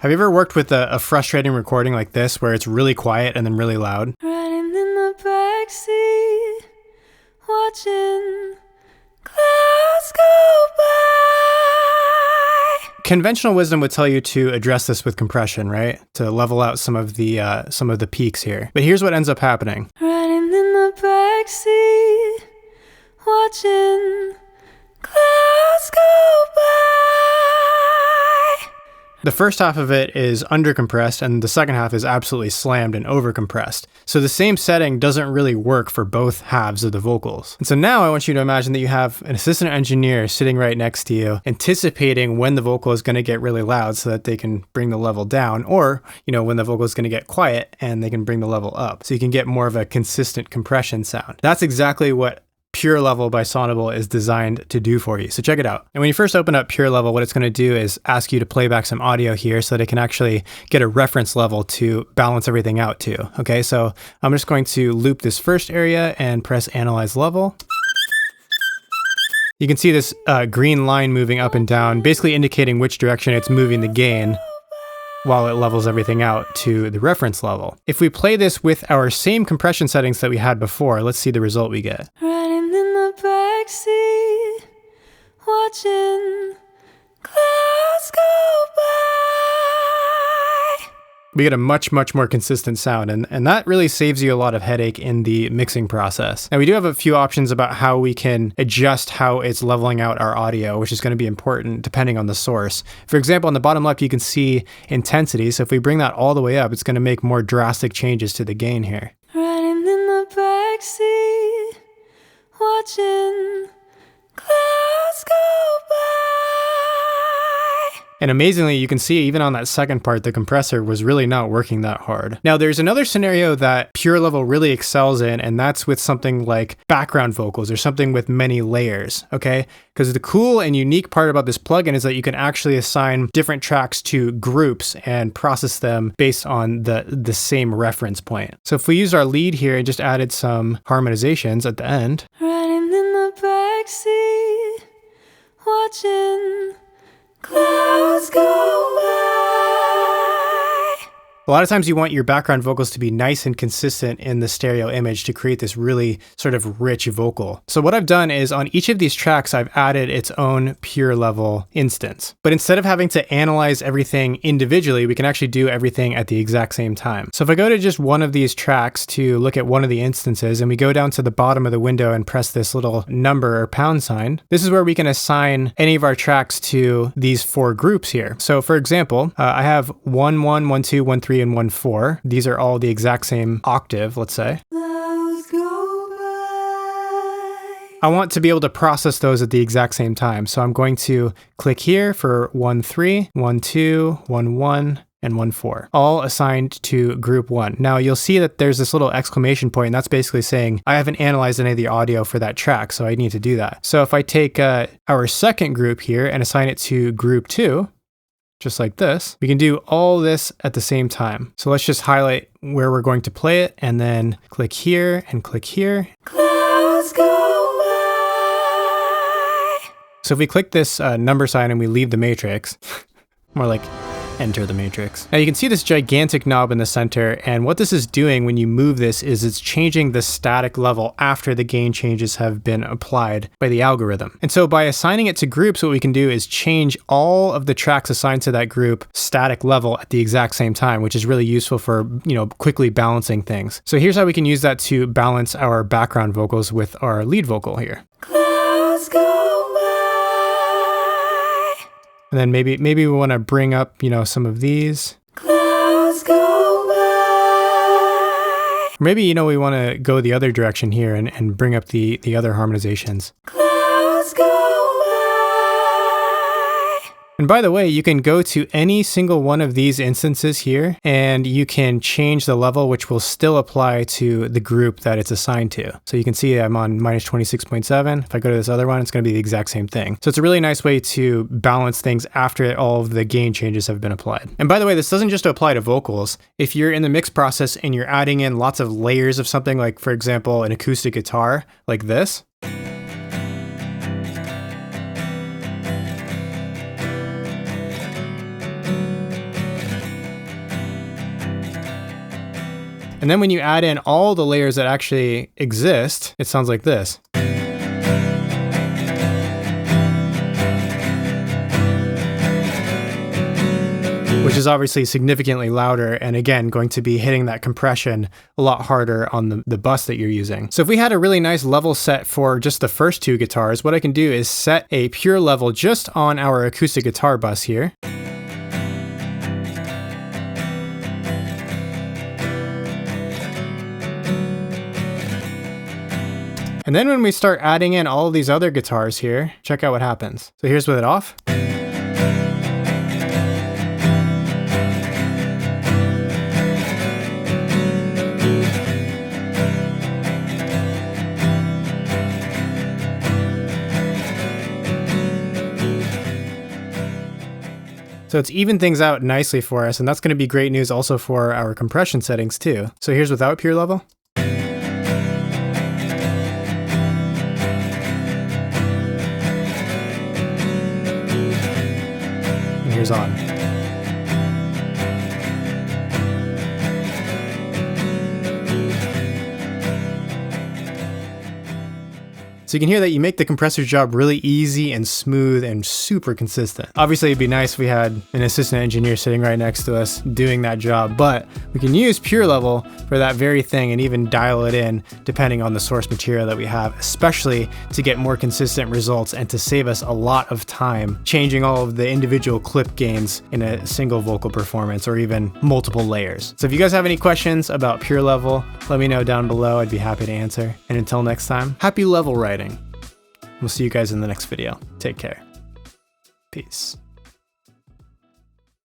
Have you ever worked with a frustrating recording like this where it's really quiet and then really loud? Riding in the backseat, watching clouds go by. Conventional wisdom would tell you to address this with compression, right? To level out some of the peaks here. But here's what ends up happening. Riding in the backseat, watching clouds go by. The first half of it is undercompressed and the second half is absolutely slammed and overcompressed. So the same setting doesn't really work for both halves of the vocals. And so now I want you to imagine that you have an assistant engineer sitting right next to you, anticipating when the vocal is going to get really loud so that they can bring the level down, or, when the vocal is going to get quiet and they can bring the level up. So you can get more of a consistent compression sound. That's exactly what Pure Level by Sonible is designed to do for you. So check it out. And when you first open up Pure Level, what it's going to do is ask you to play back some audio here so that it can actually get a reference level to balance everything out to. Okay, so I'm just going to loop this first area and press Analyze Level. You can see this green line moving up and down, basically indicating which direction it's moving the gain while it levels everything out to the reference level. If we play this with our same compression settings that we had before, let's see the result we get. Riding in the backseat, watching clouds go by. We get a much more consistent sound, and that really saves you a lot of headache in the mixing process. Now we do have a few options about how we can adjust how it's leveling out our audio, which is going to be important depending on the source. For example, on the bottom left, you can see intensity. So if we bring that all the way up, it's going to make more drastic changes to the gain here. Riding in the backseat, watching clouds go by. And amazingly, you can see even on that second part, the compressor was really not working that hard. Now, there's another scenario that Pure Level really excels in, and that's with something like background vocals or something with many layers, okay? Because the cool and unique part about this plugin is that you can actually assign different tracks to groups and process them based on the same reference point. So if we use our lead here and just added some harmonizations at the end. Riding in the backseat, watching clouds go by. A lot of times you want your background vocals to be nice and consistent in the stereo image to create this really sort of rich vocal. So what I've done is on each of these tracks, I've added its own Pure Level instance. But instead of having to analyze everything individually, we can actually do everything at the exact same time. So if I go to just one of these tracks to look at one of the instances, and we go down to the bottom of the window and press this little number or pound sign, this is where we can assign any of our tracks to these four groups here. So for example, I have 1, 1, 1, 2, 1, 3, and 1, 4. These are all the exact same octave, let's say. Clouds go by. I want to be able to process those at the exact same time. So I'm going to click here for 1, 3, 1, 2, 1, 1, and 1, 4, all assigned to group 1. Now you'll see that there's this little exclamation point, and that's basically saying I haven't analyzed any of the audio for that track, so I need to do that. So if I take our second group here and assign it to group 2, just like this, we can do all this at the same time. So let's just highlight where we're going to play it and then click here and click here. Clouds go by. So if we click this number sign and we leave the matrix, more like enter the matrix. Now you can see this gigantic knob in the center, and what this is doing when you move this is it's changing the static level after the gain changes have been applied by the algorithm. And so by assigning it to groups, what we can do is change all of the tracks assigned to that group static level at the exact same time, which is really useful for, quickly balancing things. So here's how we can use that to balance our background vocals with our lead vocal here. Clouds go by. And then maybe we want to bring up, some of these. Clouds go by. Maybe, we want to go the other direction here and bring up the other harmonizations. Clouds go by. And by the way, you can go to any single one of these instances here, and you can change the level, which will still apply to the group that it's assigned to. So you can see I'm on minus 26.7. If I go to this other one, it's going to be the exact same thing. So it's a really nice way to balance things after all of the gain changes have been applied. And by the way, this doesn't just apply to vocals. If you're in the mix process and you're adding in lots of layers of something, like for example, an acoustic guitar like this, And then when you add in all the layers that actually exist, it sounds like this. Which is obviously significantly louder, and again, going to be hitting that compression a lot harder on the bus that you're using. So if we had a really nice level set for just the first two guitars, what I can do is set a pure level just on our acoustic guitar bus here. And then when we start adding in all of these other guitars here, check out what happens. So here's with it off. So it's evened things out nicely for us, and that's going to be great news also for our compression settings too. So here's without pure level. And here's on. So you can hear that you make the compressor's job really easy and smooth and super consistent. Obviously, it'd be nice if we had an assistant engineer sitting right next to us doing that job, but we can use pure level for that very thing and even dial it in depending on the source material that we have, especially to get more consistent results and to save us a lot of time changing all of the individual clip gains in a single vocal performance or even multiple layers. So if you guys have any questions about pure level, let me know down below. I'd be happy to answer. And until next time, happy level writing. We'll see you guys in the next video. Take care. Peace.